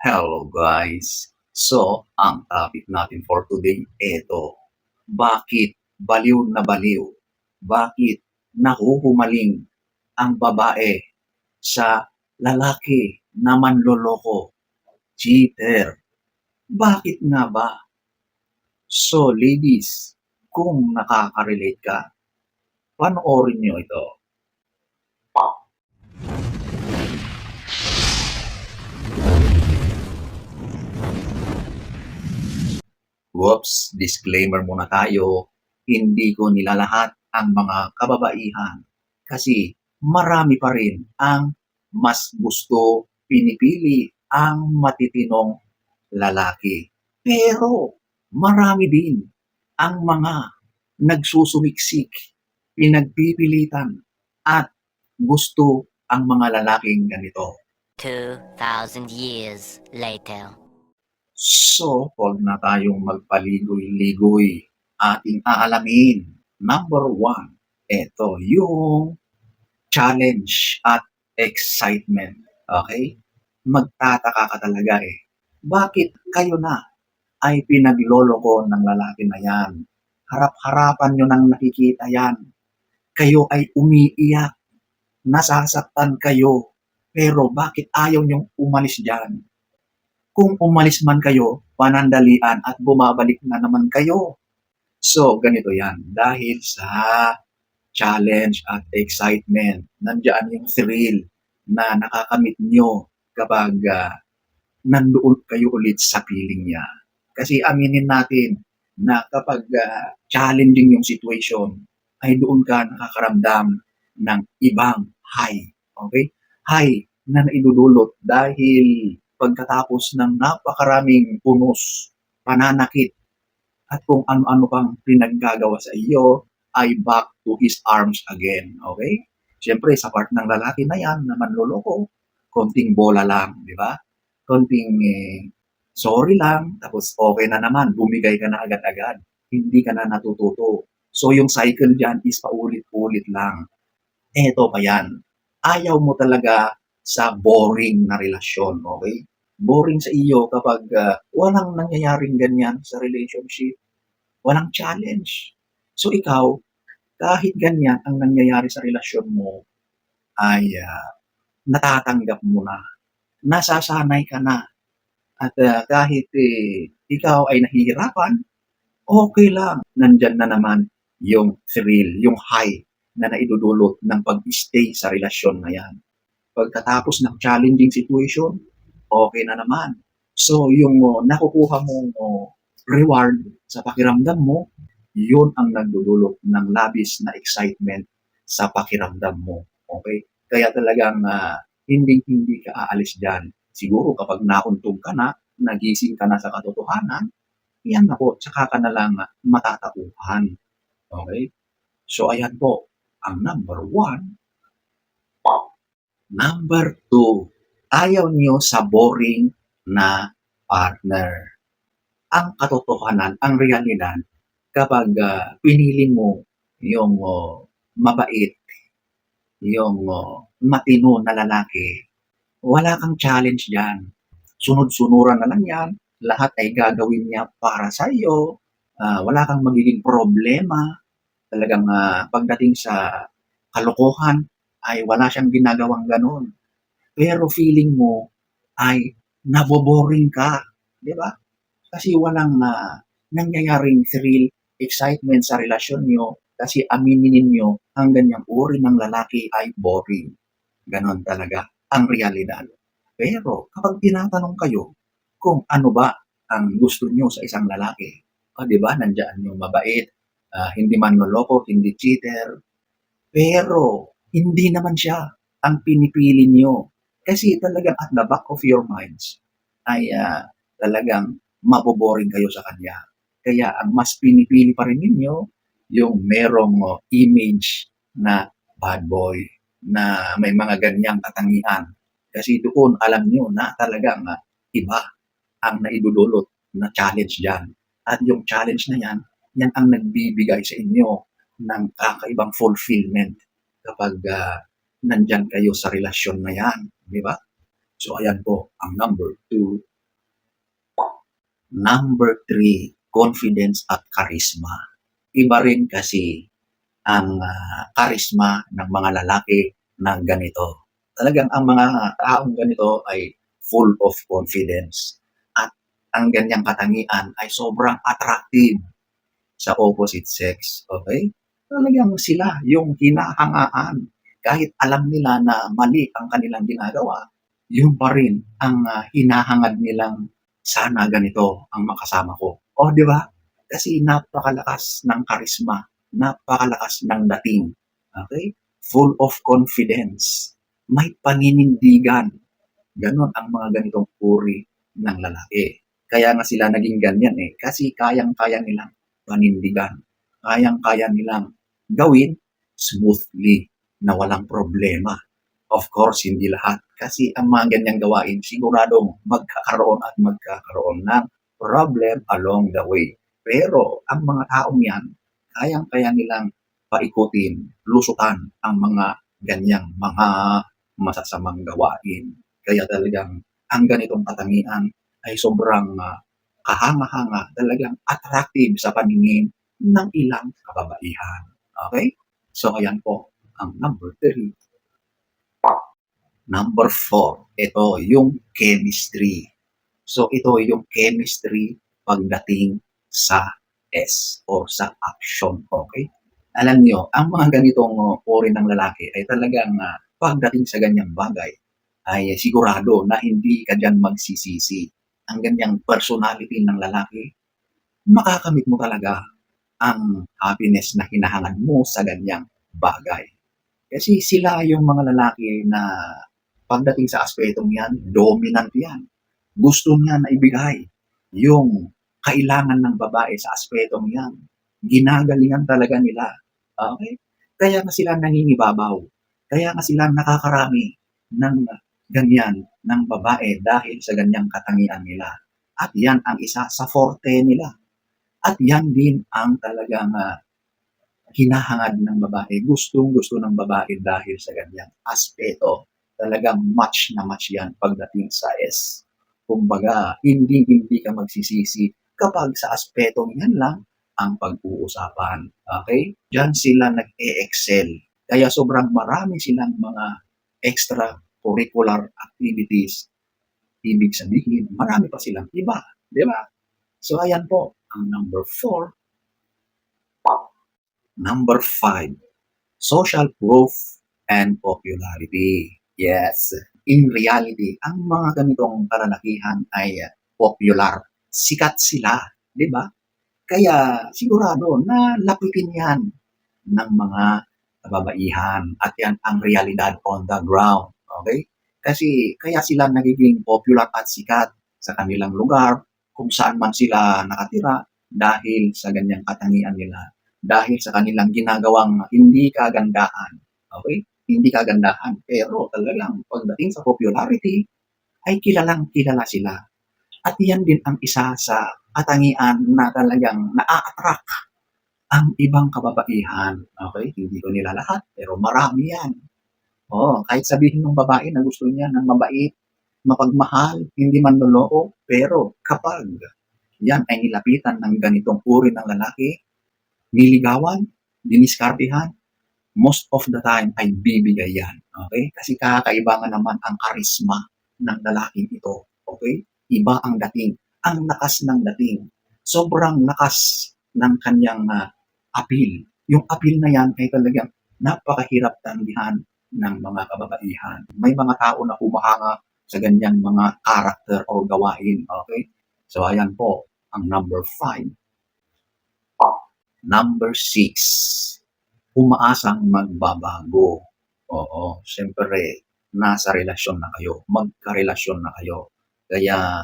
Hello guys! So, ang topic natin for today, eto. Bakit baliw na baliw? Bakit nahuhumaling ang babae sa lalaki na manloloko, cheater? Bakit nga ba? So, ladies, kung nakaka-relate ka, panoorin nyo ito. Whoops, disclaimer muna tayo. Hindi ko nilalahat ang mga kababaihan kasi marami pa rin ang mas gusto pinipili ang matitinong lalaki. Pero marami din ang mga nagsusumiksik, pinagpipilitan at gusto ang mga lalaking ganito. 2,000 years later. So, huwag na tayong magpaligoy-ligoy. Ating aalamin. Number 1, ito yung challenge at excitement. Okay? Magtataka ka talaga eh. Bakit kayo na ay pinagloloko ng lalaki na yan? Harap-harapan nyo nang nakikita yan. Kayo ay umiiyak. Nasasaktan kayo. Pero bakit ayaw nyong umalis dyan? Kung umalis man kayo, panandalian at bumabalik na naman kayo. So, ganito yan. Dahil sa challenge at excitement, nandiyan yung thrill na nakakamit nyo kapag nandoon kayo ulit sa piling niya. Kasi aminin natin na kapag challenging yung situation, ay doon ka nakakaramdam ng ibang high. Okay? High na naidudulot dahil pagkatapos ng napakaraming punos, pananakit, at kung ano-ano pang pinaggagawa sa iyo, ay back to his arms again. Okay? Siyempre, sa part ng lalaki na yan, na manloloko, konting bola lang, di ba? Konting sorry lang, tapos okay na naman, bumigay ka na agad-agad. Hindi ka na natututo. So, yung cycle dyan is paulit-ulit lang. Eto pa yan. Ayaw mo talaga sa boring na relasyon, okay? Boring sa iyo kapag walang nangyayaring ganyan sa relationship. Walang challenge. So ikaw, kahit ganyan ang nangyayari sa relasyon mo, ay natatanggap mo na. Nasasanay ka na. At kahit ikaw ay nahihirapan, okay lang. Nandyan na naman yung thrill, yung high na naidudulot ng pag-stay sa relasyon na yan. Pagkatapos ng challenging situation, okay na naman. So, yung nakukuha mong reward sa pakiramdam mo, yun ang nagdudulot ng labis na excitement sa pakiramdam mo. Okay? Kaya talagang hindi ka aalis dyan. Siguro kapag nauntog ka na, nagising ka na sa katotohanan, yan ako, tsaka ka na lang matatauhan. Okay? So, ayan po, ang number 1. Number 2, ayaw niyo sa boring na partner. Ang katotohanan, ang realidad, kapag pinili mo yung mabait, yung matino na lalaki, wala kang challenge dyan. Sunod-sunuran na lang yan. Lahat ay gagawin niya para sa iyo. Wala kang magiging problema. Talagang pagdating sa kalokohan, ay wala siyang ginagawang ganun. Pero feeling mo ay naboboring ka. Di ba? Kasi walang nangyayaring thrill, excitement sa relasyon nyo. Kasi aminin ninyo, ang ganyang uri ng lalaki ay boring. Ganon talaga ang realidad. Pero kapag tinatanong kayo kung ano ba ang gusto nyo sa isang lalaki, di ba, nandiyan yung mabait, hindi man noloko, hindi cheater, pero hindi naman siya ang pinipili nyo. Kasi talagang at the back of your minds ay talagang maboboring kayo sa kanya. Kaya ang mas pinipili pa rin ninyo yung merong image na bad boy, na may mga ganyang katangian. Kasi doon alam nyo na talagang iba ang naidudulot na challenge dyan. At yung challenge na yan, yan ang nagbibigay sa inyo ng kakaibang fulfillment kapag nandyan kayo sa relasyon na yan. Di ba? So ayan po, ang number 2, Number 3, confidence at charisma. Iba rin kasi ang charisma ng mga lalaki na ganito. Talagang ang mga taong ganito ay full of confidence at ang ganyang katangian ay sobrang attractive sa opposite sex. Okay? Talagang sila yung hinahangaan. Kahit alam nila na mali ang kanilang ginagawa, yun pa rin ang hinahangad nilang sana ganito ang makasama ko. O, di ba? Kasi napakalakas ng karisma, napakalakas ng dating. Okay? Full of confidence. May paninindigan. Ganon ang mga ganitong uri ng lalaki. Kaya nga sila naging ganyan kasi kayang-kaya nilang panindigan. Kayang-kaya nilang gawin smoothly na walang problema. Of course, hindi lahat. Kasi ang mga ganyang gawain, siguradong magkakaroon at magkakaroon ng problem along the way. Pero ang mga taong yan, kayang-kaya nilang paikutin, lusutan ang mga ganyang mga masasamang gawain. Kaya talagang ang ganitong katangian ay sobrang kahanga-hanga, talagang attractive sa paningin ng ilang kababaihan. Okay? So, ayan po ang number 3. Number 4, ito yung chemistry. So, ito yung chemistry pagdating sa S or sa action. Okay? Alam nyo, ang mga ganitong uri ng lalaki ay talagang pagdating sa ganyang bagay, ay sigurado na hindi ka dyan magsisisi. Ang ganyang personality ng lalaki, makakamit mo talaga ang happiness na hinahangad mo sa ganyang bagay. Kasi sila yung mga lalaki na pagdating sa aspetong yan, dominant yan. Gusto niya na ibigay yung kailangan ng babae sa aspetong yan. Ginagalingan talaga nila. Okay? Kaya nga sila nangingibabaw. Kaya nga sila nakakarami ng ganyan ng babae dahil sa ganyang katangian nila. At yan ang isa sa forte nila. At yan din ang talagang hinahangad ng babae. Gustong-gusto ng babae dahil sa ganyang aspeto. Talagang match na match yan pagdating sa S. Kumbaga, hindi ka magsisisi kapag sa aspetong yan lang ang pag-uusapan. Okay? Diyan sila nag-e-excel. Kaya sobrang marami silang mga extracurricular activities. Ibig sabihin, marami pa silang iba. Di ba? So, ayan po, ang number 4. Number 5, social proof and popularity. Yes, in reality, ang mga ganitong kalalakihan ay popular. Sikat sila, di ba? Kaya sigurado na lapitin yan ng mga kababaihan at yan ang realidad on the ground. Okay? Kasi kaya sila nagiging popular at sikat sa kanilang lugar kung saan man sila nakatira dahil sa ganyang katangian nila. Dahil sa kanilang ginagawang hindi kagandahan. Okay? Hindi kagandahan. Pero talagang pagdating sa popularity, ay kilalang kilala sila. At yan din ang isa sa katangian na talagang na-attract ang ibang kababaihan. Okay? Hindi ko nila lahat, pero marami yan. Kahit sabihin ng babae na gusto niya ng mabait, mapagmahal, hindi man manloloko, pero kapag yan ay nilapitan ng ganitong uri ng lalaki, niligawan, diniskartehan, most of the time ay bibigay yan. Okay? Kasi kakaiba nga naman ang karisma ng lalaking ito. Okay? Iba ang dating. Ang lakas ng dating. Sobrang lakas ng kanyang appeal. Yung appeal na yan ay talagang napakahirap tanggihan ng mga kababaihan. May mga tao na humahanga sa ganyang mga character o gawain. Okay? So, ayan po, ang number 5. Number 6, umaasang magbabago. Oo, siyempre, nasa relasyon na kayo, magkarelasyon na kayo. Kaya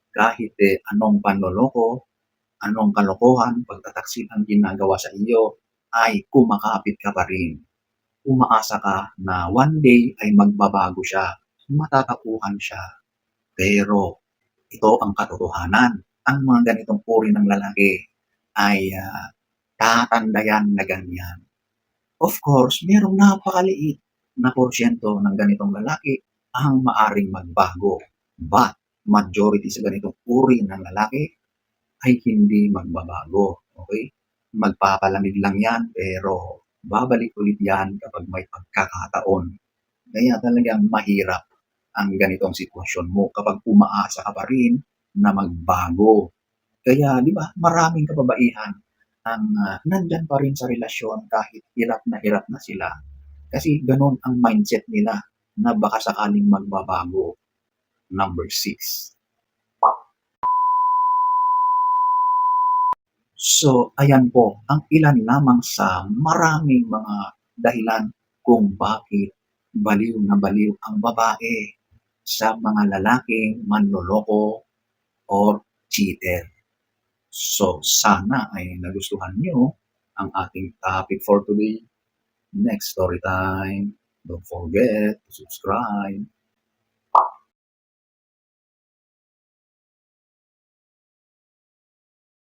kahit anong panloloko, anong kalokohan, pagtataksil ang ginagawa sa iyo, ay kumakapit ka pa rin. Umaasa ka na one day ay magbabago siya, matatapuhan siya. Pero ito ang katotohanan. Ang mga ganitong uri ng lalaki ay tatandayan na ganyan. Of course, merong napakaliit na porsyento ng ganitong lalaki ang maaring magbago. But majority sa ganitong uri ng lalaki ay hindi magbabago. Okay? Magpapalamig lang yan, pero babalik ulit yan kapag may pagkakataon. Kaya talagang mahirap ang ganitong sitwasyon mo kapag umaasa ka pa rin na magbago. Kaya 'di ba maraming kababaihan ang nandyan pa rin sa relasyon kahit hirap na sila. Kasi gano'n ang mindset nila na baka sakaling magbabago. Number 6. So, ayan po ang ilan lamang sa maraming mga dahilan kung bakit baliw na baliw ang babae sa mga lalaking manloloko or cheater. So, sana ay nagustuhan niyo ang ating topic for today. Next story time. Don't forget to subscribe.